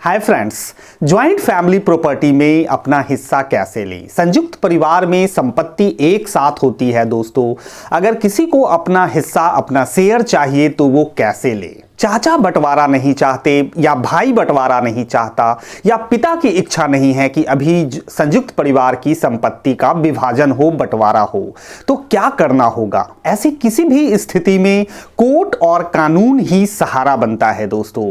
Hi friends, joint family property में अपना हिस्सा कैसे लें। संयुक्त परिवार में संपत्ति एक साथ होती है दोस्तों। अगर किसी को अपना हिस्सा, अपना शेयर चाहिए तो वो कैसे ले। चाचा बंटवारा नहीं चाहते या भाई बंटवारा नहीं चाहता या पिता की इच्छा नहीं है कि अभी संयुक्त परिवार की संपत्ति का विभाजन हो, बंटवारा हो, तो क्या करना होगा। ऐसी किसी भी स्थिति में कोर्ट और कानून ही सहारा बनता है दोस्तों।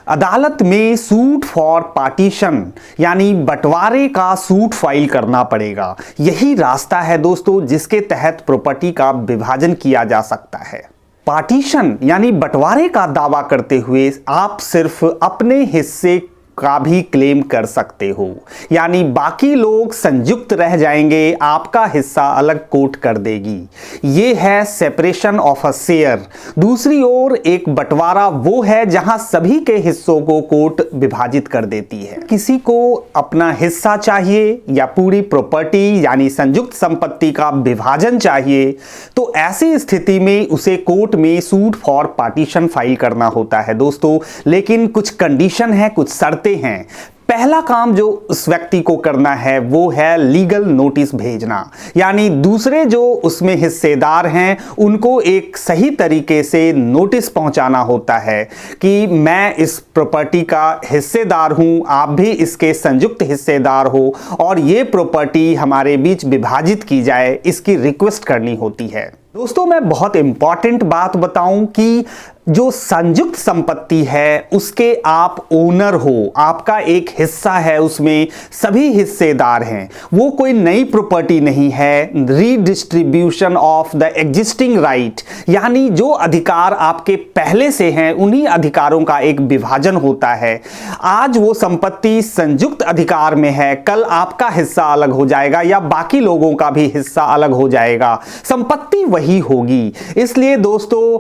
अदालत में सूट फॉर पार्टीशन यानी बंटवारे का सूट फाइल करना पड़ेगा। यही रास्ता है दोस्तों जिसके तहत प्रॉपर्टी का विभाजन किया जा सकता है। पार्टीशन यानी बंटवारे का दावा करते हुए आप सिर्फ अपने हिस्से का भी क्लेम कर सकते हो, यानी बाकी लोग संयुक्त रह जाएंगे, आपका हिस्सा अलग कोर्ट कर देगी। ये है सेपरेशन ऑफ अ शेयर। दूसरी ओर एक बंटवारा वो है जहां सभी के हिस्सों को कोर्ट विभाजित कर देती है। किसी को अपना हिस्सा चाहिए या पूरी प्रॉपर्टी यानी संयुक्त संपत्ति का विभाजन चाहिए तो ऐसी स्थिति में उसे कोर्ट में सूट फॉर पार्टीशन फाइल करना होता है दोस्तों। लेकिन कुछ कंडीशन है, कुछ शर्तें हैं। पहला काम जो उस व्यक्ति को करना है वो है लीगल नोटिस भेजना, यानी दूसरे जो उसमें हिस्सेदार हैं उनको एक सही तरीके से नोटिस पहुंचाना होता है कि मैं इस प्रॉपर्टी का हिस्सेदार हूं, आप भी इसके संयुक्त हिस्सेदार हो और ये प्रॉपर्टी हमारे बीच विभाजित की जाए, इसकी रिक्वेस्ट करनी होती है। दोस्तों मैं बहुत इंपॉर्टेंट बात बताऊं कि जो संयुक्त संपत्ति है उसके आप ओनर हो, आपका एक हिस्सा है, उसमें सभी हिस्सेदार हैं। वो कोई नई प्रॉपर्टी नहीं है। Redistribution of the existing right यानी जो अधिकार आपके पहले से हैं उन्हीं अधिकारों का एक विभाजन होता है। आज वो संपत्ति संयुक्त अधिकार में है, कल आपका हिस्सा अलग हो जाएगा या बाकी लोगों का भी हिस्सा अलग हो जाएगा, संपत्ति वही होगी। इसलिए दोस्तों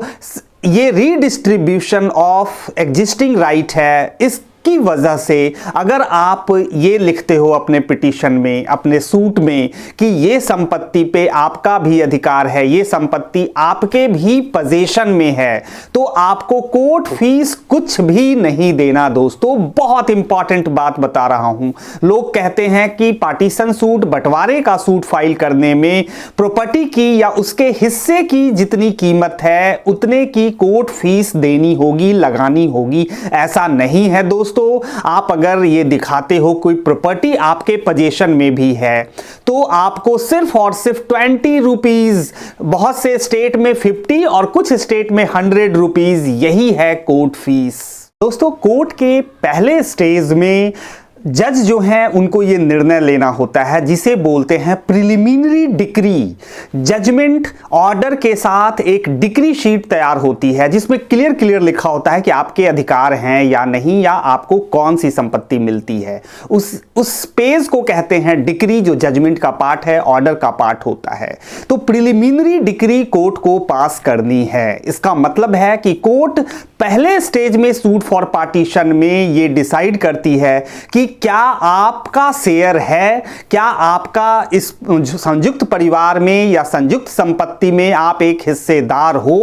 ये रीडिस्ट्रीब्यूशन ऑफ एग्जिस्टिंग राइट है। इसकी वजह से अगर आप ये लिखते हो अपने पिटीशन में, अपने सूट में कि ये संपत्ति पे आपका भी अधिकार है, ये संपत्ति आपके भी पोजीशन में है, तो आपको कोर्ट फीस कुछ भी नहीं देना दोस्तों। बहुत इंपॉर्टेंट बात बता रहा हूं। लोग कहते हैं कि पार्टीशन सूट, बंटवारे का सूट फाइल करने में प्रॉपर्टी की या उसके हिस्से की जितनी कीमत है उतने की कोर्ट फीस देनी होगी, लगानी होगी। ऐसा नहीं है दोस्तों। आप अगर ये दिखाते हो कोई प्रॉपर्टी आपके पोजीशन में भी है तो आपको सिर्फ और सिर्फ 20 रुपीज, बहुत से स्टेट में 50 और कुछ स्टेट में 100 रुपीज, यही है कोर्ट फीस। दोस्तों कोर्ट के पहले स्टेज में जज जो हैं उनको ये निर्णय लेना होता है जिसे बोलते हैं प्रिलिमिनरी डिक्री। जजमेंट ऑर्डर के साथ एक डिक्री शीट तैयार होती है जिसमें क्लियर लिखा होता है कि आपके अधिकार हैं या नहीं, या आपको कौन सी संपत्ति मिलती है। उस पेज को कहते हैं डिक्री, जो जजमेंट का पार्ट है, ऑर्डर का पार्ट होता है। तो प्रिलिमिनरी डिक्री कोर्ट को पास करनी है। इसका मतलब है कि कोर्ट पहले स्टेज में सूट फॉर पार्टीशन में ये डिसाइड करती है कि क्या आपका शेयर है, क्या आपका इस संयुक्त परिवार में या संयुक्त संपत्ति में आप एक हिस्सेदार हो।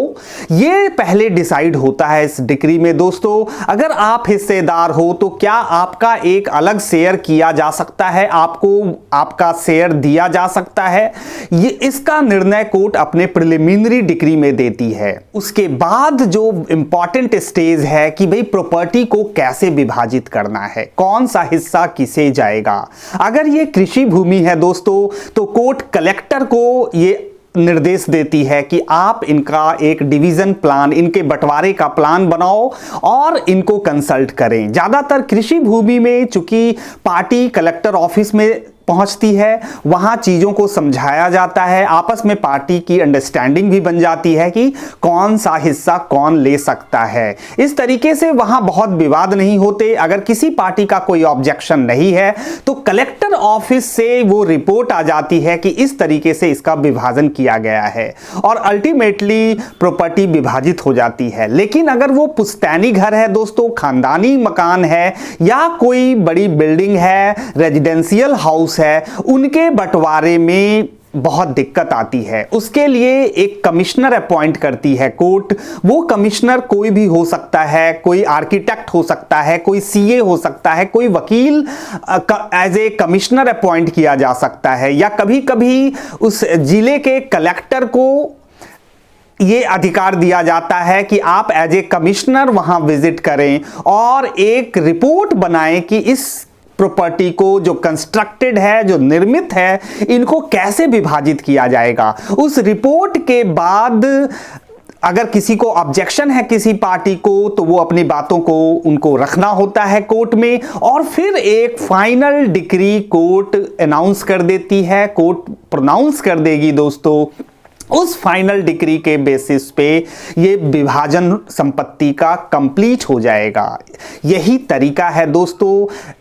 ये पहले डिसाइड होता है इस डिक्री में दोस्तों। अगर आप हिस्सेदार हो तो क्या आपका एक अलग शेयर किया जा सकता है, आपको आपका शेयर दिया जा सकता है। ये इसका निर्णय कोर्ट अपने प्रिलिमिनरी डिक्री में देती है। उसके बाद जो इंपॉर्टेंट स्टेज है कि भाई प्रॉपर्टी को कैसे विभाजित करना है, कौन सा हिस्सा किसे जाएगा। अगर ये कृषि भूमि है दोस्तों तो कोर्ट कलेक्टर को ये निर्देश देती है कि आप इनका एक डिवीजन प्लान, इनके बंटवारे का प्लान बनाओ और इनको कंसल्ट करें। ज्यादातर कृषि भूमि में चूंकि पार्टी कलेक्टर ऑफिस में पहुंचती है, वहां चीजों को समझाया जाता है, आपस में पार्टी की अंडरस्टैंडिंग भी बन जाती है कि कौन सा हिस्सा कौन ले सकता है। इस तरीके से वहां बहुत विवाद नहीं होते। अगर किसी पार्टी का कोई ऑब्जेक्शन नहीं है तो कलेक्टर ऑफिस से वो रिपोर्ट आ जाती है कि इस तरीके से इसका विभाजन किया गया है और अल्टीमेटली प्रॉपर्टी विभाजित हो जाती है। लेकिन अगर वो पुश्तैनी घर है दोस्तों, खानदानी मकान है या कोई बड़ी बिल्डिंग है, रेजिडेंशियल हाउस है, उनके बंटवारे में बहुत दिक्कत आती है। उसके लिए एक कमिश्नर अपॉइंट करती है कोर्ट। वो कमिश्नर कोई भी हो सकता है, कोई आर्किटेक्ट हो सकता है, कोई सीए हो सकता है, कोई वकील एज ए कमिश्नर अपॉइंट किया जा सकता है, या कभी कभी उस जिले के कलेक्टर को ये अधिकार दिया जाता है कि आप एज ए कमिश्नर वहां विजिट करें और एक रिपोर्ट बनाएं कि इस प्रॉपर्टी को जो कंस्ट्रक्टेड है, जो निर्मित है, इनको कैसे विभाजित किया जाएगा। उस रिपोर्ट के बाद अगर किसी को ऑब्जेक्शन है किसी पार्टी को, तो वो अपनी बातों को उनको रखना होता है कोर्ट में, और फिर एक फाइनल डिक्री कोर्ट अनाउंस कर देती है, कोर्ट प्रोनाउंस कर देगी दोस्तों। उस फाइनल डिक्री के बेसिस पे ये विभाजन संपत्ति का कंप्लीट हो जाएगा। यही तरीका है दोस्तों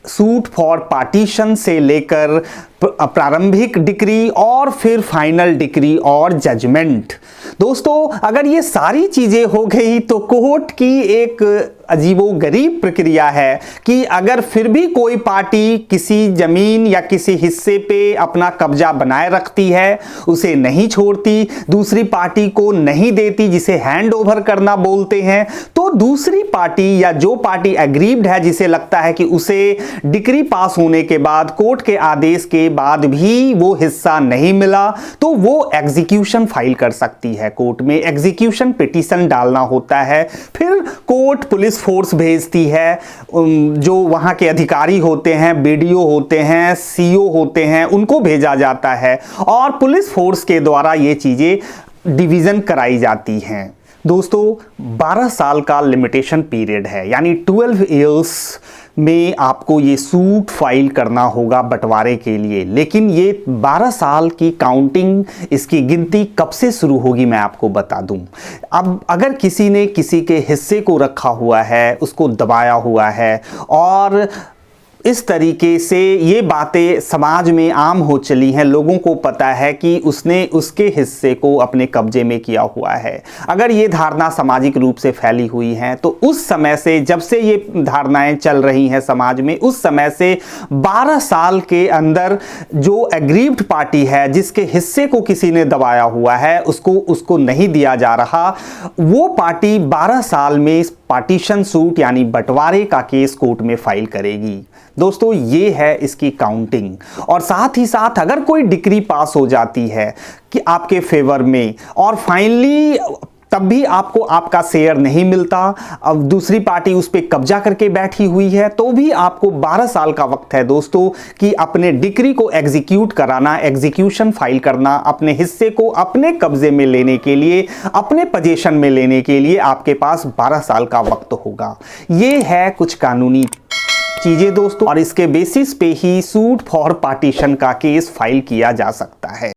सूट फॉर पार्टीशन से लेकर प्रारंभिक डिक्री और फिर फाइनल डिक्री और जजमेंट। दोस्तों अगर ये सारी चीजें हो गई तो कोर्ट की एक अजीबोगरीब प्रक्रिया है कि अगर फिर भी कोई पार्टी किसी जमीन या किसी हिस्से पे अपना कब्जा बनाए रखती है, उसे नहीं छोड़ती, दूसरी पार्टी को नहीं देती, जिसे हैंड ओवर करना बोलते हैं, तो दूसरी पार्टी या जो पार्टी एग्रीव्ड है, जिसे लगता है कि उसे डिक्री पास होने के बाद, कोर्ट के आदेश के बाद भी वो हिस्सा नहीं मिला, तो वो एग्जीक्यूशन फाइल कर सकती है कोर्ट में। एग्जीक्यूशन पिटीशन डालना होता है, फिर कोर्ट पुलिस फोर्स भेजती है, जो वहां के अधिकारी होते हैं, बीडीओ होते हैं, सीओ होते हैं, उनको भेजा जाता है और पुलिस फोर्स के द्वारा ये चीजें डिवीजन कराई जाती हैं। दोस्तों 12 साल का लिमिटेशन पीरियड है, यानी 12 इयर्स में आपको ये सूट फाइल करना होगा बंटवारे के लिए। लेकिन ये 12 साल की काउंटिंग, इसकी गिनती कब से शुरू होगी मैं आपको बता दूं। अब अगर किसी ने किसी के हिस्से को रखा हुआ है, उसको दबाया हुआ है और इस तरीके से ये बातें समाज में आम हो चली हैं, लोगों को पता है कि उसने उसके हिस्से को अपने कब्जे में किया हुआ है। अगर ये धारणा सामाजिक रूप से फैली हुई है तो उस समय से, जब से ये धारणाएं चल रही हैं समाज में, उस समय से 12 साल के अंदर जो एग्रीव्ड पार्टी है, जिसके हिस्से को किसी ने दबाया हुआ है, उसको नहीं दिया जा रहा, वो पार्टी 12 साल में पार्टीशन सूट यानी बंटवारे का केस कोर्ट में फाइल करेगी। दोस्तों ये है इसकी काउंटिंग। और साथ ही साथ अगर कोई डिक्री पास हो जाती है कि आपके फेवर में, और फाइनली तब भी आपको आपका शेयर नहीं मिलता, अब दूसरी पार्टी उस पर कब्जा करके बैठी हुई है, तो भी आपको 12 साल का वक्त है दोस्तों कि अपने डिक्री को एग्जीक्यूट कराना, एग्जीक्यूशन फाइल करना, अपने हिस्से को अपने कब्जे में लेने के लिए, अपने पोजीशन में लेने के लिए आपके पास 12 साल का वक्त होगा। ये है कुछ कानूनी चीजें दोस्तों, और इसके बेसिस पे ही सूट फॉर पार्टीशन का केस फाइल किया जा सकता है।